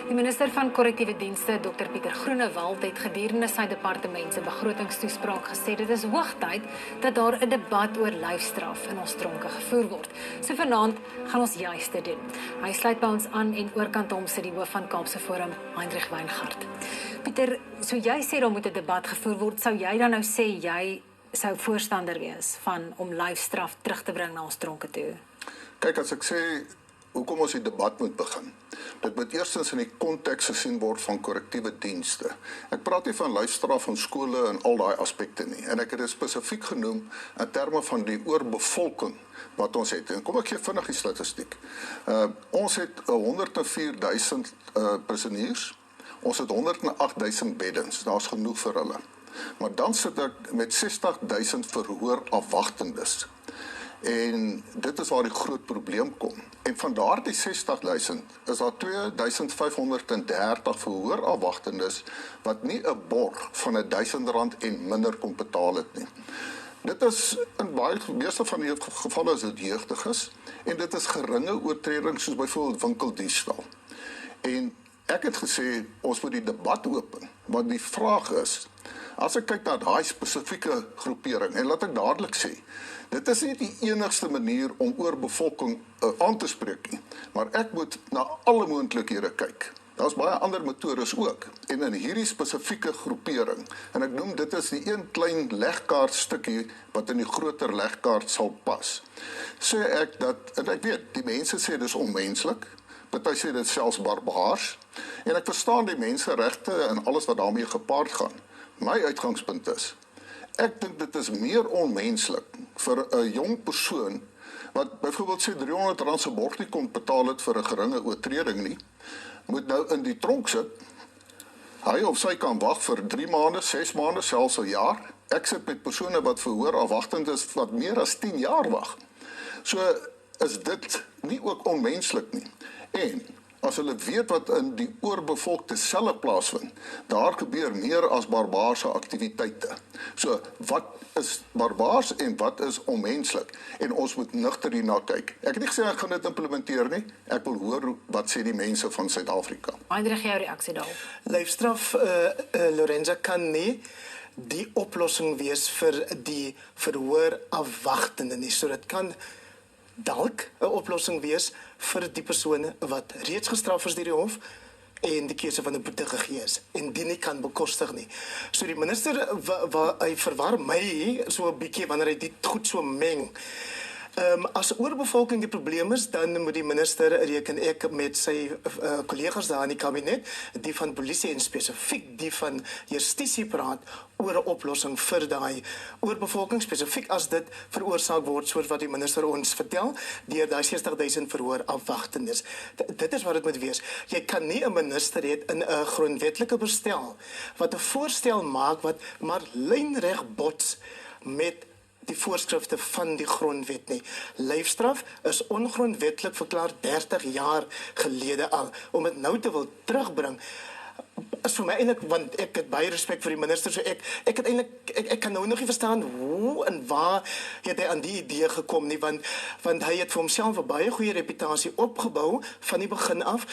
Die minister van Korrektiewe Dienste, Dr. Pieter Groenewald, het gedurende sy departement se begrotingstoespraak gesê dit is hoogtyd dat daar 'n debat oor lyfstraf in ons tronke gevoer word. So vanaand gaan ons juist dit doen. Hy sluit by ons aan en oorkant hom sit die hoof van Kaapse Forum, Heinrich Weingart. Pieter, so jy sê daar moet 'n debat gevoer word, sou jy dan nou sê jy sou voorstander wees van om lyfstraf terug te bring na ons tronke toe? Kyk, as ek sê hoekom ons die debat moet begin. Dit moet eerstens in die konteks gesien word van korrektiewe dienste. Ek praat nie van lyfstraf van skole en al daai aspekte nie. En ek het dit spesifiek genoem in terme van die oorbevolking wat ons het. En kom ek gee vinnig die statistiek. Ons het 104,000 prisoniers. Ons het 108,000 beddens. Daar's genoeg vir hulle. Maar dan sit ek met 60,000 verhoor afwagtendes. En dit is waar die groot probleem kom. En van daardie 60,000 is daar 2,530 verhoor afwagtendes wat nie 'n borg van R1,000 en minder kon betaal het nie. Dit is in baie meeste van die gevalle is dit jeugdiges en dit is geringe oortredings soos byvoorbeeld winkeldiefstal. En ek het gesê ons moet die debat open, want die vraag is, as ek kyk na daai spesifieke groepering, en laat ek dadelik sê, dit is nie die enigste manier om oorbevolking aan te spreek nie, maar ek moet na alle moontlikhede kyk. Daar's baie ander metodes ook, en in hierdie spesifieke groepering, en ek noem dit is die een klein legkaartstukkie wat in die groter legkaart sal pas, sê ek dat, en ek weet, die mense sê dis onmenslik, party sê dit selfs barbaars, en ek verstaan die menseregte en alles wat daarmee gepaard gaan. My uitgangspunt is, ek dink dit is meer onmenslik vir 'n jong persoon wat byvoorbeeld sê R300 se borg nie kon betaal het vir 'n geringe oortreding nie, moet nou in die tronk sit. Hy of sy kan wag vir 3 maande, 6 maande, selfs 'n jaar. Ek sit met persone wat verhoor afwagtend is wat meer as 10 jaar wag. So is dit nie ook onmenslik nie. En as hulle weet wat in die oorbevolkte selle plaasvind, daar gebeur meer as barbaarse aktiwiteite. So, wat is barbaars en wat is onmenslik? En ons moet nugter hierna kyk. Ek het nie gesê ek gaan dit implementeer nie. Ek wil hoor wat sê die mense van Suid-Afrika. Heinrich, jou reaksie daarop? Lyfstraf, Lorenza, kan nie die oplossing wees vir die verhoor afwagtende nie. So dit kan dalk 'n oplossing wees vir die persone wat reeds gestraf is deur die hof en die keuse van 'n boete gegee is en die nie kan bekostig nie. So die minister hy verwar my so 'n bietjie wanneer hy dit goed so meng. As oorbevolking die probleem is, dan moet die minister, reken ek met sy kollegas daar in die kabinet, die van polisie en spesifiek die van justisie praat oor 'n oplossing vir daai oorbevolking, spesifiek as dit veroorsaak word soos wat die minister ons vertel, deur daai 60,000 verhoor afwagtendes. Dit is wat dit moet wees. Jy kan nie 'n minister hê in 'n grondwetlike bestel wat 'n voorstel maak wat maar lynreg bots met die voorskrifte van die grondwet nie. Lyfstraf is ongrondwetlik verklaar 30 jaar gelede al. Om dit nou te wil terugbring, is vir my eintlik, want ek het baie respek vir die minister, so ek het eintlik, ek kan nou nog nie verstaan hoe en waar het hy aan die idee gekom nie, want hy het vir homself 'n baie goeie reputasie opgebou van die begin af.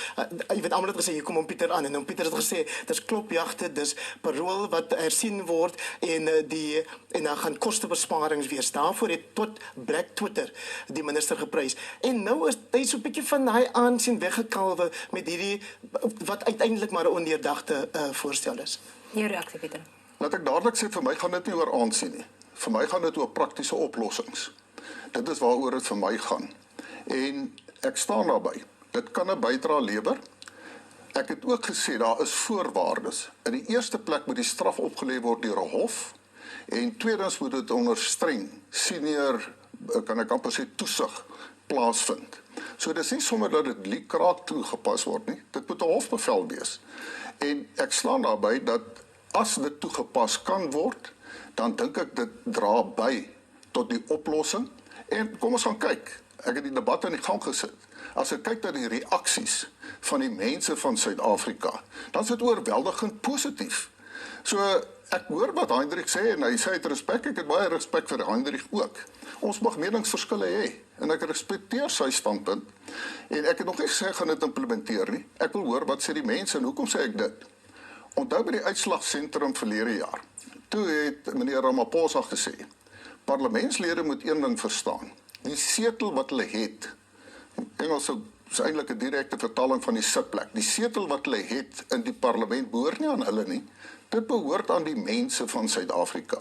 Jy weet, almal het gesê, hier kom hom Pieter aan, en hom Pieter het gesê, dis klopjagte, dis parool wat hersien word, en dan gaan kostebesparings wees. Daarvoor het tot Black Twitter die minister geprys. En nou is hy so 'n bietjie van daai aansien weggekalwe met hierdie, wat uiteindelik maar 'n ondeurdagte voorstel is. Jou reaksie, Pieter? Laat ek dadelik sê, vir my gaan dit nie oor aansien nie. Vir my gaan dit oor praktiese oplossings. Dit is waaroor dit vir my gaan. En ek staan daarby. Dit kan 'n bydrae lewer. Ek het ook gesê, daar is voorwaardes. In die eerste plek moet die straf opgelê word deur 'n hof. En tweedens moet dit onder streng, senior, kan ek amper sê, toesig plaasvind. So dit is nie sommer dat dit liekraak toegepas word nie. Dit moet 'n hofbevel wees. En ek slaan daarby dat as dit toegepas kan word, dan dink ek dit dra by tot die oplossing. En kom ons gaan kyk. Ek het die debat in die gang gesit. As ek kyk na die reaksies van die mense van Suid-Afrika, dan is dit oorweldigend positief. So ek hoor wat Heinrich sê en hy sê hy het respek. Ek het baie respek vir Heinrich ook. Ons mag meningsverskille hê. en ek respekteer sy standpunt en ek het nog nie gesê ek gaan dit implementeer nie. Ek wil hoor wat sê die mense en hoekom sê ek dit? Onthou by die uitslagsentrum verlede jaar. Toe het meneer Ramaphosa gesê, parlementslede moet een ding verstaan. Die setel wat hulle het, Engels is eintlik 'n direkte vertaling van die sitplek. Die setel wat hulle het in die parlement behoort nie aan hulle nie. Dit behoort aan die mense van Suid-Afrika.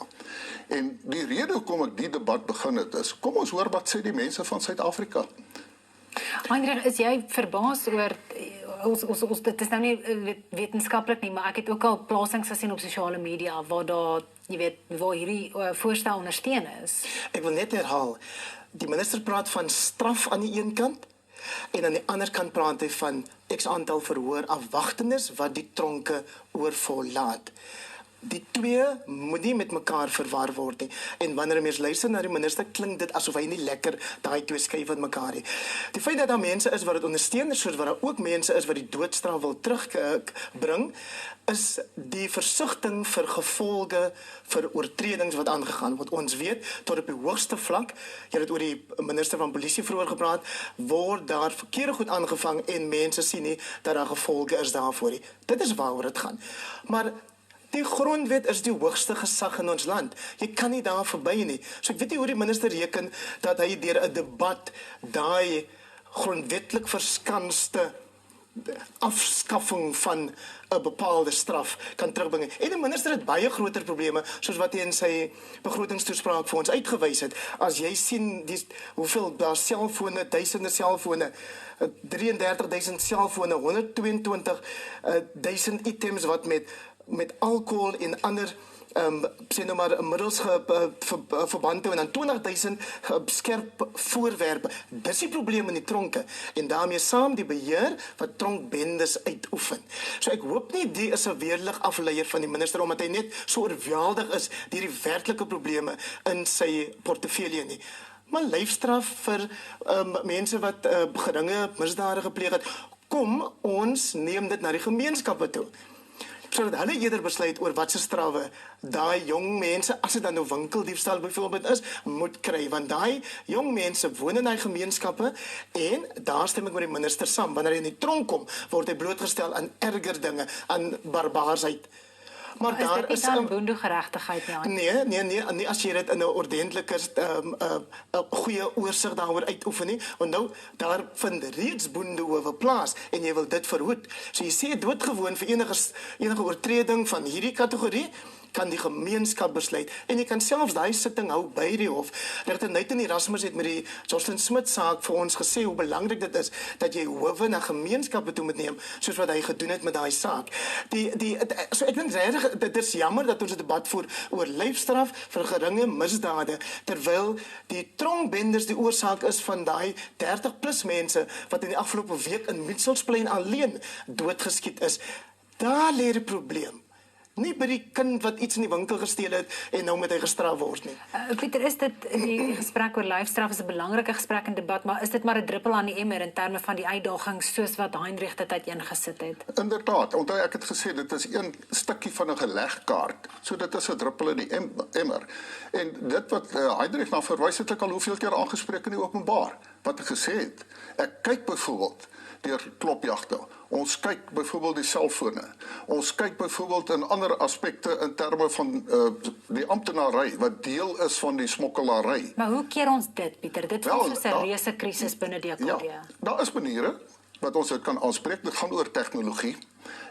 En die rede hoekom ek die debat begin het is, kom ons hoor wat sê die mense van Suid-Afrika. Heinrich, is jy verbaas oor ons dit is nou nie wetenskaplik nie, maar ek het ook al plasings gesien op sosiale media waar daar, jy weet, waar hierdie voorstel ondersteun is. Ek wil net herhaal, die minister praat van straf aan die een kant en aan die ander kant praat hy van x aantal verhoor afwagtendes wat die tronke oorvol laat. Die twee moet nie met mekaar verwar word nie. En wanneer 'n mens luister na die minister, klink dit asof hy nie lekker daai twee skei van mekaar nie. Die feit dat daar mense is wat dit ondersteun, soos wat daar ook mense is wat die doodstraf wil terugbring, is die versigtiging vir gevolge vir oortredings wat aangegaan word. Ons weet tot op die hoogste vlak, jy het oor die minister van polisie vroeër gepraat, word daar verkeerde goed aangevang en mense sien nie dat daar gevolge is daarvoor nie. Dit is waaroor dit gaan. Maar die grondwet is die hoogste gesag in ons land. Jy kan nie daar verby nie. So ek weet nie hoe die minister reken dat hy deur 'n debat daai grondwetlik verskanste afskaffing van 'n bepaalde straf kan terugbring. En die minister het baie groter probleme, soos wat hy in sy begrotingstoespraak vir ons uitgewys het. As jy sien hoeveel daar selfone, duisende selfone, 33,000 selfone, 122,000 items wat met alcohol en ander sê nou maar middels verband hou en dan 20,000 skerp voorwerpe. Dis die probleem in die tronke en daarmee saam die beheer wat tronkbendes uitoefen. So ek hoop nie die is 'n weerlig afleier van die minister omdat hy net so oorweldig is deur die werklike probleme in sy portefeulje nie. Maar lyfstraf vir mense wat geringe misdade gepleeg het, kom ons neem dit na die gemeenskappe toe. Sodat hulle eerder besluit oor wat se strawwe daai jong mense, as dit dan nou winkeldiefstal byvoorbeeld is, moet kry, want daai jong mense woon in daai gemeenskappe en daar stem ek met die minister saam, wanneer hy in die tronk kom, word hy blootgestel aan erger dinge, aan barbaarsheid. Maar daar is dan boendegeregtigheid nee, as jy dit in 'n ordentlike 'n goeie oorsig daaroor uitoefen nie. Want nou daar vind reeds boendehowe plaas en jy wil dit verhoed. So jy sê doodgewoon vir enige oortreding van hierdie kategorie kan die gemeenskap besluit en jy kan selfs daai sitting hou by die hof. Regter Nathan Erasmus het met die Jocelyn Smith saak vir ons gesê hoe belangrik dit is dat jy howe na gemeenskappe toe moet neem soos wat hy gedoen het met daai saak. So ek dink regtig dit is jammer dat ons 'n debat voer oor lyfstraf vir geringe misdade terwyl die tronkbenders die oorsaak is van daai 30+ mense wat in die afgelope week in Mitchellsplein alleen doodgeskiet is. Daar lê die probleem. Nie by die kind wat iets in die winkel gesteel het en nou moet hy gestraf word nie. Pieter, is dit die gesprek oor lyfstraf is 'n belangrike gesprek en debat, maar is dit maar 'n druppel aan die emmer in terme van die uitdagings soos wat Heinrich dit uiteengesit het? Inderdaad, onthou ek het gesê dit is een stukkie van 'n gelegkaart. So dit is 'n druppel in die emmer. En dit wat Heinrich na verwys het ek al hoeveel keer aangespreek in die openbaar. Wat ek gesê het, ek kyk byvoorbeeld deur klopjagte. Ons kyk byvoorbeeld die selfone. Ons kyk byvoorbeeld in ander aspekte in terme van die amptenary wat deel is van die smokkelary. Maar hoe keer ons dit, Pieter? Dit voel soos 'n reuse krisis binne die AKD. Ja, daar is maniere wat ons dit kan aanspreek. Dit gaan oor tegnologie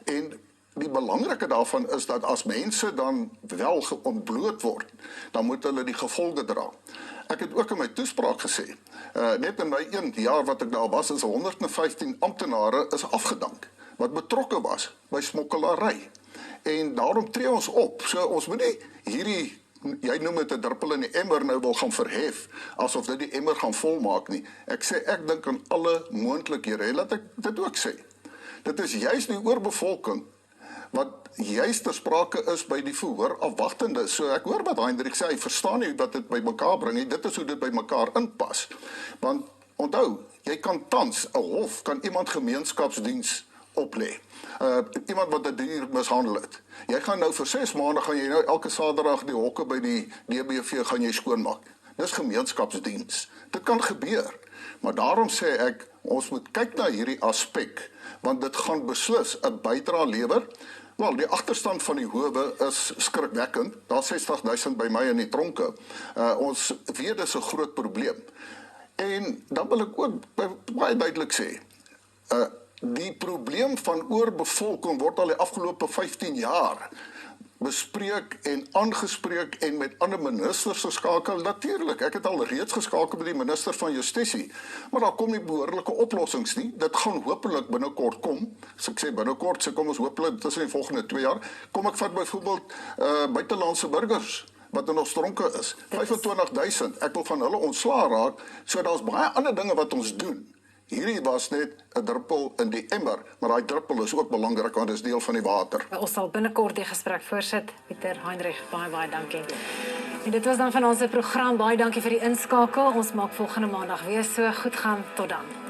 en die belangrike daarvan is dat as mense dan wel ontbloot word, dan moet hulle die gevolge dra. Ek het ook in my toespraak gesê, net in my 1 jaar wat ek daar was, is 115 amptenare is afgedank, wat betrokke was by smokkelary. En daarom tree ons op, so ons moet nie hierdie, jy noem dit 'n druppel in die emmer nou wil gaan verhef, asof dit die emmer gaan volmaak nie. Ek sê, ek dink aan alle moontlikhede, en laat ek dit ook sê. Dit is juist die oorbevolking, wat juist ter sprake is by die verhoor afwagtende. So ek hoor wat Heinrich sê, hy verstaan nie wat dit by mekaar bring nie, dit is hoe dit by mekaar inpas. Want onthou, jy kan tans, 'n hof kan iemand gemeenskapsdiens oplê. Iemand wat 'n dier mishandel het. Jy gaan nou vir 6 maande gaan jy nou elke Saterdag die hokke by die DBV gaan jy skoonmaak. Dis gemeenskapsdiens. Dit kan gebeur. Maar daarom sê ek, ons moet kyk na hierdie aspek, want dit gaan beslis 'n bydrae lewer. Wel, die agterstand van die howe is skrikwekkend. Daar's 60.000 by my in die tronke. Ons weet dis 'n groot probleem. En dan wil ek ook baie duidelik sê, die probleem van oorbevolking word al die afgelope 15 jaar bespreek en aangespreek en met ander ministers geskakel. Natuurlik, ek het al reeds geskakel met die minister van Justisie, maar daar kom nie behoorlike oplossings nie. Dit gaan hopelik binnekort kom. As ek sê binnekort, sê kom ons hopelik tussen die volgende 2 jaar. Kom ek vat byvoorbeeld buitelandse burgers wat in ons tronke is. 25.000. Ek wil van hulle ontslae raak. So daar's baie ander dinge wat ons doen. Hierdie was net 'n druppel in die emmer, maar daai druppel is ook belangrik want dit is deel van die water. Ons sal binnekort die gesprek voorsit. Pieter Heinrich, baie dankie. En dit was dan van ons program. Baie dankie vir die inskakel. Ons maak volgende maandag weer so. Goed gaan. Tot dan.